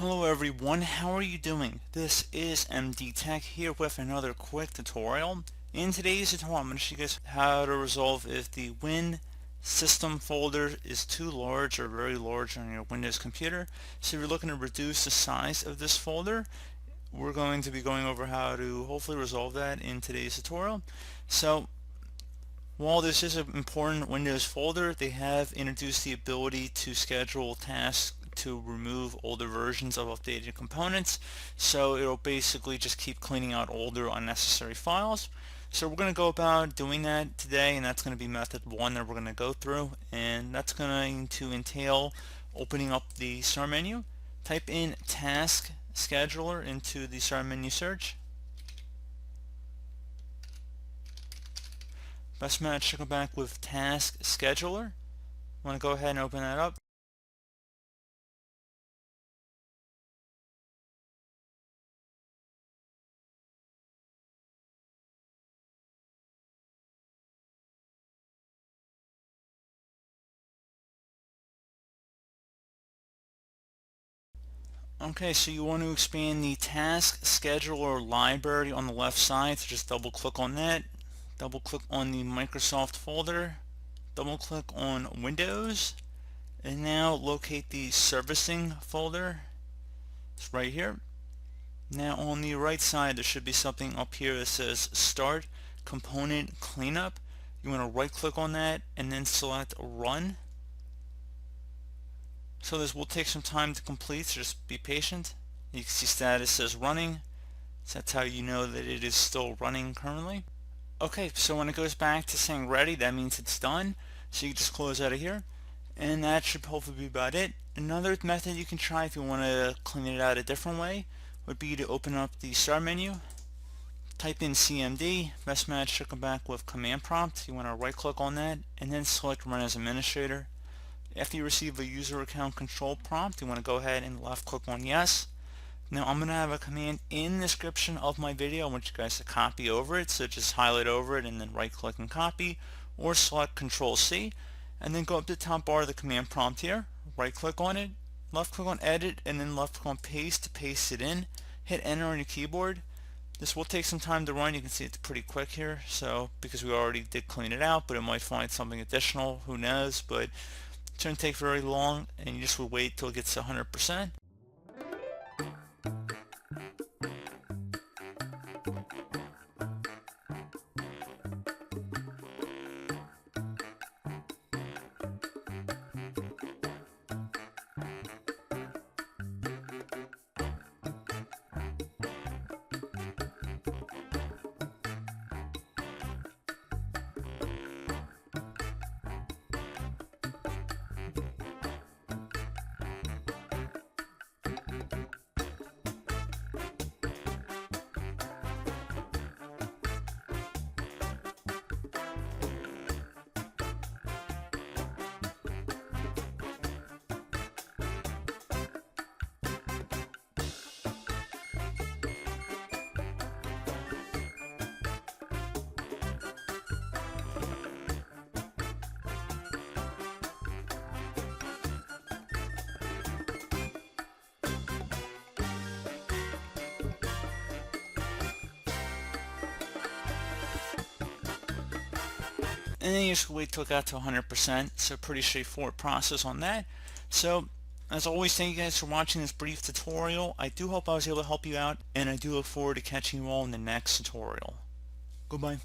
Hello everyone, how are you doing? This is MD Tech here with another quick tutorial. In today's tutorial, I'm going to show you guys how to resolve if the Win system folder is too large or very large on your Windows computer. So if you're looking to reduce the size of this folder, we're going to be going over how to hopefully resolve that in today's tutorial. So while this is an important Windows folder, they have introduced the ability to schedule tasks to remove older versions of updated components. So it'll basically just keep cleaning out older unnecessary files. So we're going to go about doing that today, and that's going to be method one that we're going to go through, and that's going to entail opening up the start menu. Type in task scheduler into the start menu search. Best match should come back with Task Scheduler. I want to go ahead and open that up. Okay, so you want to expand the Task Scheduler library on the left side, so just double click on that. Double click on the Microsoft folder. Double click on Windows. And now locate the Servicing folder. It's right here. Now on the right side there should be something up here that says Start Component Cleanup. You want to right click on that and then select Run. So this will take some time to complete, so just be patient. You can see status says running, so that's how you know that it is still running currently. Okay, so when it goes back to saying ready, that means it's done. So you can just close out of here, and that should hopefully be about it. Another method you can try if you want to clean it out a different way would be to open up the start menu, type in CMD. Best match should come back with command prompt. You want to right click on that and then select run as administrator. After you receive a user account control prompt, you want to go ahead and left click on yes. Now I'm going to have a command in the description of my video. I want you guys to copy over it, so just highlight over it and then right click and copy, or select Control C and then go up to the top bar of the command prompt here, right click on it, left click on edit, and then left click on paste to paste it in. Hit enter on your keyboard. This will take some time to run. You can see it's pretty quick here, so because we already did clean it out, but it might find something additional, who knows, but it shouldn't take very long, and you just will wait till it gets to 100%. And then you just wait till it got to 100%. So pretty straightforward process on that. So as always, thank you guys for watching this brief tutorial. I do hope I was able to help you out, and I do look forward to catching you all in the next tutorial. Goodbye.